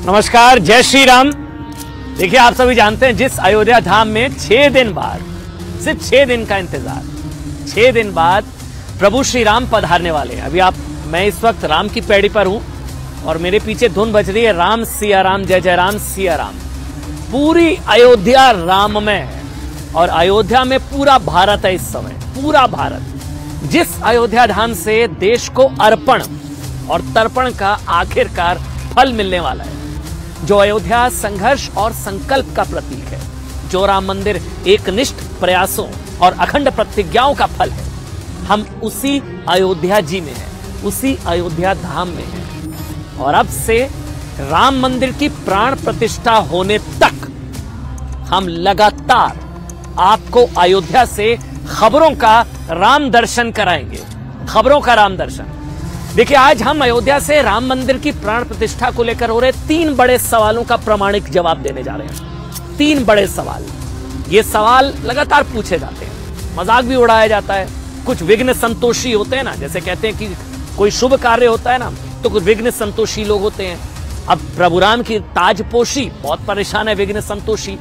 नमस्कार, जय श्री राम। देखिए, आप सभी जानते हैं जिस अयोध्या धाम में 6 दिन बाद, सिर्फ 6 दिन का इंतजार, 6 दिन बाद प्रभु श्री राम पधारने वाले हैं। मैं इस वक्त राम की पैड़ी पर हूं और मेरे पीछे धुन बज रही है राम सिया राम, जय जय राम सिया राम। पूरी अयोध्या राममय है और अयोध्या में पूरा भारत है इस समय, पूरा भारत। जिस अयोध्या धाम से देश को अर्पण और तर्पण का आखिरकार फल मिलने वाला है, जो अयोध्या संघर्ष और संकल्प का प्रतीक है, जो राम मंदिर एकनिष्ठ प्रयासों और अखंड प्रतिज्ञाओं का फल है, हम उसी अयोध्या जी में हैं, उसी अयोध्या धाम में हैं। और अब से राम मंदिर की प्राण प्रतिष्ठा होने तक हम लगातार आपको अयोध्या से खबरों का राम दर्शन कराएंगे, खबरों का राम दर्शन। देखिए, आज हम अयोध्या से राम मंदिर की प्राण प्रतिष्ठा को लेकर हो रहे 3 बड़े सवालों का प्रामाणिक जवाब देने जा रहे हैं। 3 बड़े सवाल। ये सवाल लगातार पूछे जाते हैं, मजाक भी उड़ाया जाता है। कुछ विघ्न संतोषी होते हैं ना, जैसे कहते हैं कि कोई शुभ कार्य होता है ना, तो कुछ विघ्न संतोषी लोग होते हैं। अब प्रभु राम की ताजपोशी बहुत परेशान है विघ्न संतोषी।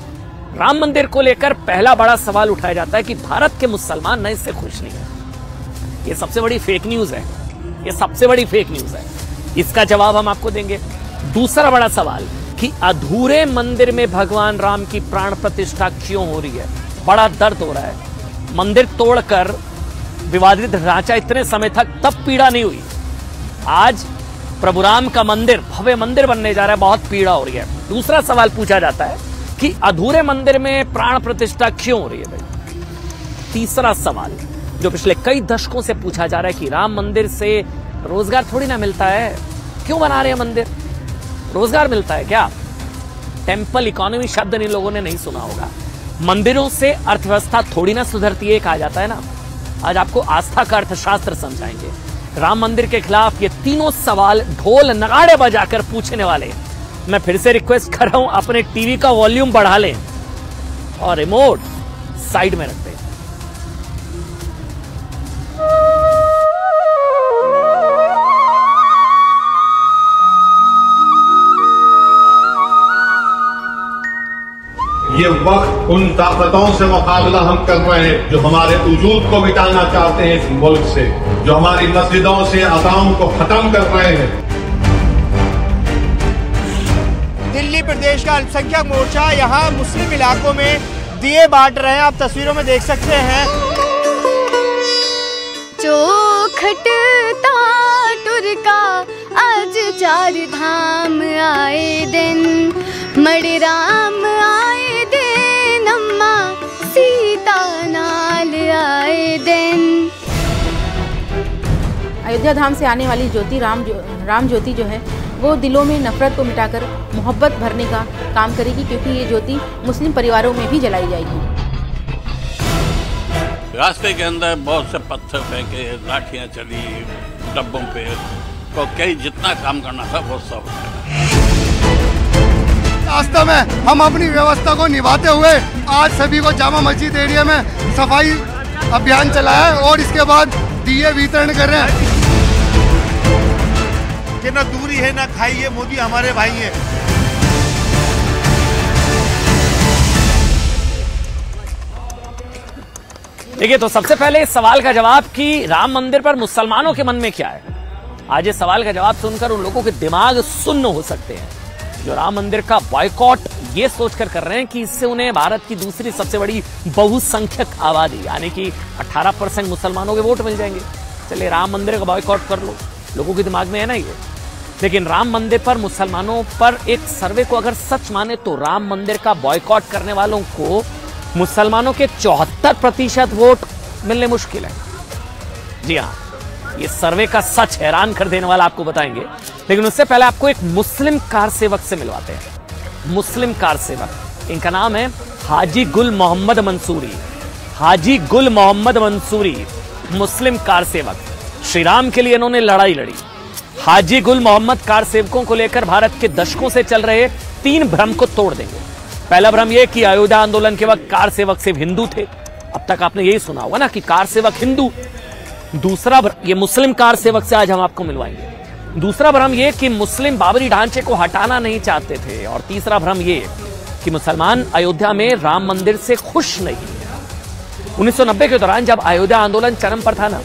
राम मंदिर को लेकर पहला बड़ा सवाल उठाया जाता है कि भारत के मुसलमान न इससे खुश नहीं है। ये सबसे बड़ी फेक न्यूज है, ये सबसे बड़ी फेक न्यूज है। इसका जवाब हम आपको देंगे। दूसरा बड़ा सवाल कि अधूरे मंदिर में भगवान राम की प्राण प्रतिष्ठा क्यों हो रही है। बड़ा दर्द हो रहा है। मंदिर तोड़कर विवादित ढांचा इतने समय तक तब पीड़ा नहीं हुई, आज प्रभु राम का मंदिर, भव्य मंदिर बनने जा रहा है, बहुत पीड़ा हो रही है। दूसरा सवाल पूछा जाता है कि अधूरे मंदिर में प्राण प्रतिष्ठा क्यों हो रही है भाई। तीसरा सवाल जो पिछले कई दशकों से पूछा जा रहा है कि राम मंदिर से रोजगार थोड़ी ना मिलता है, क्यों बना रहे हैं मंदिर, रोजगार मिलता है क्या। टेम्पल इकोनॉमी शब्द इन लोगों ने नहीं सुना होगा। मंदिरों से अर्थव्यवस्था थोड़ी ना सुधरती है, कहा जाता है ना। आज आपको आस्था का अर्थशास्त्र समझाएंगे। राम मंदिर के खिलाफ ये तीनों सवाल ढोल नगाड़े बजाकर पूछने वाले हैं। मैं फिर से रिक्वेस्ट कर रहा हूं, अपने टीवी का वॉल्यूम बढ़ा लें और रिमोट साइड में रख दें। ये वक्त उन ताकतों से मुकाबला हम कर रहे हैं जो हमारे वजूद को मिटाना चाहते हैं इस मुल्क से, जो हमारी मस्जिदों से अज़ान को खत्म कर रहे हैं। दिल्ली प्रदेश का अल्पसंख्यक मोर्चा यहाँ मुस्लिम इलाकों में दिए बांट रहे हैं, आप तस्वीरों में देख सकते हैं। चौखटता टुरका आज 4 धाम आए दिन, मड़ राम आए दिन, अम्मा सीता नाल आए दिन। अयोध्या धाम से आने वाली ज्योति राम ज्योति जो है वो दिलों में नफरत को मिटाकर मोहब्बत भरने का काम करेगी, क्योंकि ये ज्योति मुस्लिम परिवारों में भी जलाई जाएगी। रास्ते के अंदर बहुत से पत्थर फेंके, लाठियां चली डब्बों पे, तो कई जितना काम करना था वो सब। रास्ते में हम अपनी व्यवस्था को निभाते हुए आज सभी को जामा मस्जिद एरिया में सफाई अभियान चलाया है और इसके बाद दिए वितरण कर रहे हैं। कि ना दूरी है ना खाई, मोदी हमारे भाई हैं। देखिए, तो सबसे पहले इस सवाल का जवाब कि राम मंदिर पर मुसलमानों के मन में क्या है। आज इस सवाल का जवाब सुनकर उन लोगों के दिमाग सुन्न हो सकते हैं जो राम मंदिर का बॉयकॉट ये सोचकर कर रहे हैं कि इससे उन्हें भारत की दूसरी सबसे बड़ी बहुसंख्यक आबादी यानी कि 18% मुसलमानों के वोट मिल जाएंगे। चलिए, राम मंदिर का बॉयकॉट कर लो, लोगों के दिमाग में है ना ये। लेकिन राम मंदिर पर मुसलमानों पर एक सर्वे को अगर सच माने तो राम मंदिर का बॉयकॉट करने वालों को मुसलमानों के 74% वोट मिलने मुश्किल है। जी हाँ, ये सर्वे का सच हैरान कर देने वाला आपको बताएंगे। लेकिन उससे पहले आपको एक मुस्लिम कार सेवक से मिलवाते हैं। मुस्लिम कार सेवक, इनका नाम है हाजी गुल मोहम्मद मंसूरी। हाजी गुल मोहम्मद मंसूरी मुस्लिम कार सेवक, श्री राम के लिए इन्होंने लड़ाई लड़ी। हाजी गुल मोहम्मद कार सेवकों को लेकर भारत के दशकों से चल रहे 3 भ्रम को तोड़ देंगे। पहला भ्रम यह कि अयोध्या आंदोलन के वक्त कार सेवक सिर्फ हिंदू थे। अब तक आपने यही सुना होगा ना कि कार सेवक हिंदू। दूसरा ये मुस्लिम कार सेवक से आज हम आपको मिलवाएंगे। दूसरा भ्रम ये कि मुस्लिम बाबरी ढांचे को हटाना नहीं चाहते थे, और तीसरा भ्रम ये कि मुसलमान अयोध्या में राम मंदिर से खुश नहीं है। 1990 के दौरान जब अयोध्या आंदोलन चरम पर था ना,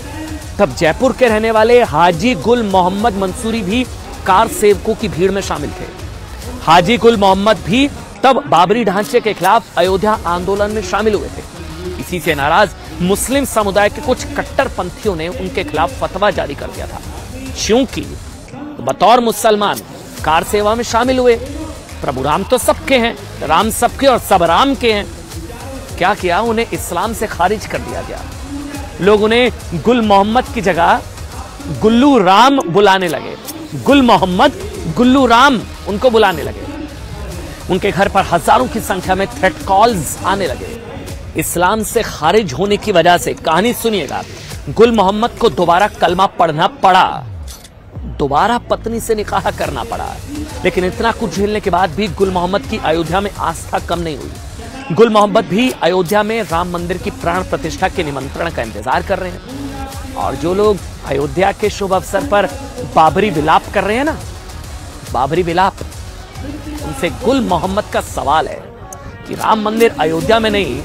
तब जयपुर के रहने वाले हाजी गुल मोहम्मद मंसूरी भी कार सेवकों की भीड़ में शामिल थे। हाजी गुल मोहम्मद भी तब बाबरी ढांचे के खिलाफ अयोध्या आंदोलन में शामिल हुए थे। इसी से नाराज मुस्लिम समुदाय के कुछ कट्टरपंथियों ने उनके खिलाफ फतवा जारी कर दिया था, क्योंकि बतौर मुसलमान कार सेवा में शामिल हुए। प्रभु राम तो सबके हैं, राम सबके और सब राम के हैं। क्या किया, उन्हें इस्लाम से खारिज कर दिया गया। लोग उन्हें गुल मोहम्मद की जगह गुल्लू राम बुलाने लगे। गुल मोहम्मद, गुल्लू राम उनको बुलाने लगे। उनके घर पर हजारों की संख्या में थ्रेट कॉल्स आने लगे। इस्लाम से खारिज होने की वजह से, कहानी सुनिएगा, गुल मोहम्मद को दोबारा कलमा पढ़ना पड़ा, दोबारा पत्नी से निकाह करना पड़ा। लेकिन इतना कुछ झेलने के बाद भी गुल मोहम्मद की अयोध्या में आस्था कम नहीं हुई। गुल मोहम्मद भी अयोध्या में राम मंदिर की प्राण प्रतिष्ठा के निमंत्रण का इंतजार कर रहे हैं। और जो लोग अयोध्या के शुभ अवसर पर बाबरी विलाप कर रहे हैं ना, बाबरी विलाप, उनसे गुल मोहम्मद का सवाल है कि राम मंदिर अयोध्या में नहीं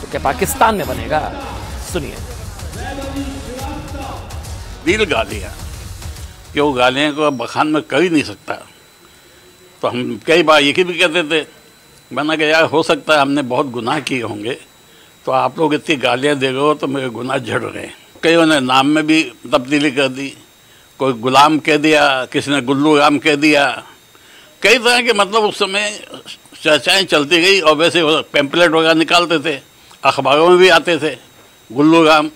तो क्या पाकिस्तान में बनेगा? सुनिए। दिल गालियां, कि वो गालियां को बखान में कर ही नहीं सकता। तो हम कई बार ये भी कहते थे, मैंने कहा यार हो सकता है हमने बहुत गुनाह किए होंगे, तो आप लोग इतनी गालियां दे रहे हो तो मेरे गुनाह झड़ रहे हैं। कईयों ने नाम में भी तब्दीली कर दी, कोई गुलाम कह दिया, किसी ने गुल्लू राम कह दिया, कई तरह के मतलब उस समय चर्चाएं चलती गई। और वैसे पैम्पलेट वगैरह निकालते थे, अखबारों में भी आते थे गुल्लू राम।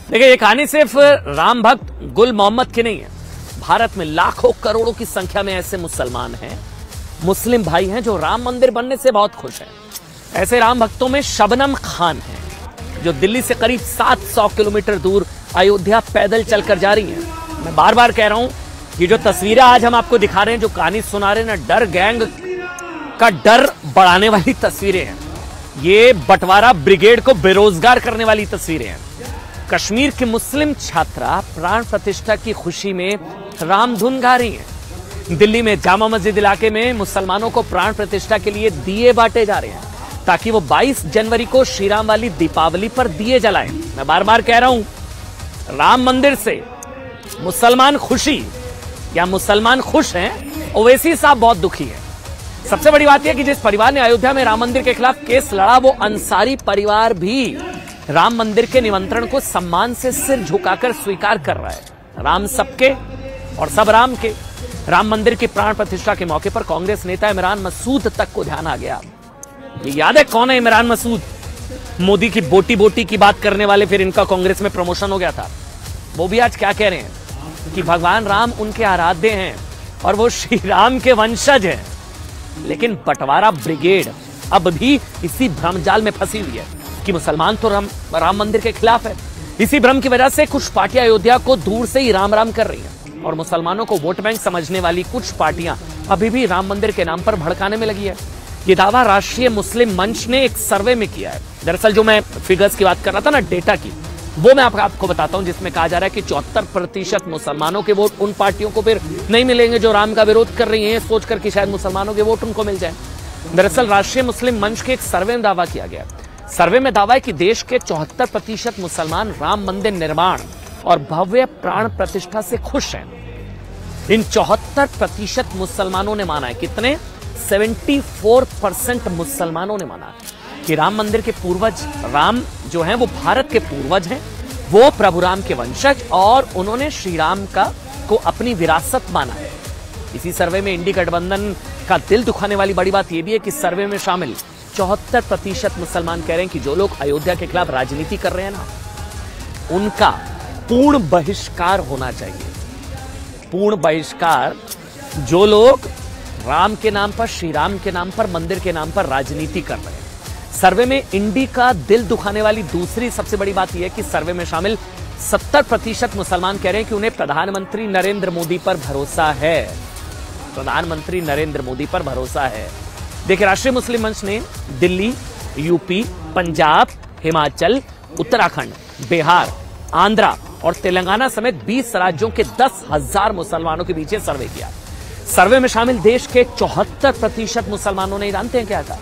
देखिए, ये कहानी सिर्फ राम भक्त गुल मोहम्मद की नहीं है। भारत में लाखों करोड़ों की संख्या में ऐसे मुसलमान हैं, मुस्लिम भाई हैं जो राम मंदिर बनने से बहुत खुश हैं। ऐसे राम भक्तों में शबनम खान हैं, जो दिल्ली से करीब 700 किलोमीटर दूर अयोध्या पैदल चलकर जा रही हैं। मैं बार बार कह रहा हूं, ये जो तस्वीरें आज हम आपको दिखा रहे हैं, जो कहानी सुना रहे हैं ना, डर गैंग का डर बढ़ाने वाली तस्वीरें हैं। ये बंटवारा ब्रिगेड को बेरोजगार करने वाली तस्वीरें हैं। कश्मीर की मुस्लिम छात्रा प्राण प्रतिष्ठा की खुशी में राम धुन गा रही हैं। दिल्ली में जामा मस्जिद इलाके में मुसलमानों को प्राण प्रतिष्ठा के लिए दिए बांटे जा रहे हैं, ताकि वो 22 जनवरी को श्रीराम वाली दीपावली पर दिए जलाएं। मैं बार बार कह रहा हूं, राम मंदिर से मुसलमान खुशी या मुसलमान खुश हैं, ओवैसी साहब बहुत दुखी हैं। सबसे बड़ी बात यह कि जिस परिवार ने अयोध्या में राम मंदिर के खिलाफ केस लड़ा, वो अंसारी परिवार भी राम मंदिर के निमंत्रण को सम्मान से सिर झुकाकर स्वीकार कर रहा है। राम सबके और सब राम के। राम मंदिर की प्राण प्रतिष्ठा के मौके पर कांग्रेस नेता इमरान मसूद तक को ध्यान आ गया। ये याद है कौन है इमरान मसूद? मोदी की बोटी बोटी की बात करने वाले, फिर इनका कांग्रेस में प्रमोशन हो गया था। वो भी आज क्या कह रहे हैं कि भगवान राम उनके आराध्य हैं और वो श्री राम के वंशज हैं। लेकिन बंटवारा ब्रिगेड अब भी इसी भ्रमजाल में फंसी हुई है कि मुसलमान तो राम मंदिर के खिलाफ है। इसी भ्रम की वजह से कुछ पार्टियां अयोध्या को दूर से ही राम राम कर रही हैं, और मुसलमानों को वोट बैंक समझने वाली कुछ पार्टियां अभी भी राम मंदिर के नाम पर भड़काने में लगी है। ये दावा राष्ट्रीय मुस्लिम मंच ने एक सर्वे में किया है। दरअसल जो मैं फिगर्स की बात कर रहा था ना, डेटा की, वो मैं आपको बताता हूं, जिसमें कहा जा रहा है कि 74% मुसलमानों के वोट उन पार्टियों को फिर नहीं मिलेंगे जो राम का विरोध कर रही हैं, सोचकर कि शायद मुसलमानों के वोट उनको मिल जाए। दरअसल राष्ट्रीय मुस्लिम मंच के एक सर्वे में दावा किया गया। सर्वे में दावा है कि देश के 74% मुसलमान राम मंदिर निर्माण और भव्य प्राण प्रतिष्ठा से खुश हैं। इन 74% मुसलमानों ने माना है, कितने? 74% मुसलमानों ने माना कि राम मंदिर के पूर्वज राम जो हैं वो भारत के पूर्वज हैं, वो प्रभु राम के वंशज, और उन्होंने श्री राम को अपनी विरासत माना है। इसी सर्वे में इंडी गठबंधन का दिल दुखाने वाली बड़ी बात यह भी है कि सर्वे में शामिल 74% मुसलमान कह रहे हैं कि जो लोग अयोध्या के खिलाफ राजनीति कर रहे हैं ना, उनका पूर्ण बहिष्कार होना चाहिए। पूर्ण बहिष्कार। जो लोग राम के नाम पर, श्री राम के नाम पर, मंदिर के नाम पर राजनीति कर रहे हैं। सर्वे में इंडी का दिल दुखाने वाली दूसरी सबसे बड़ी बात यह है कि सर्वे में शामिल 70% मुसलमान कह रहे हैं कि उन्हें प्रधानमंत्री नरेंद्र मोदी पर भरोसा है। प्रधानमंत्री नरेंद्र मोदी पर भरोसा है। देखिए, राष्ट्रीय मुस्लिम मंच ने दिल्ली, यूपी, पंजाब, हिमाचल, उत्तराखंड, बिहार, आंध्रा, और तेलंगाना समेत 20 राज्यों के 10,000 मुसलमानों के बीच सर्वे किया। सर्वे में शामिल देश के 74% मुसलमानों ने जानते हैं क्या कहा?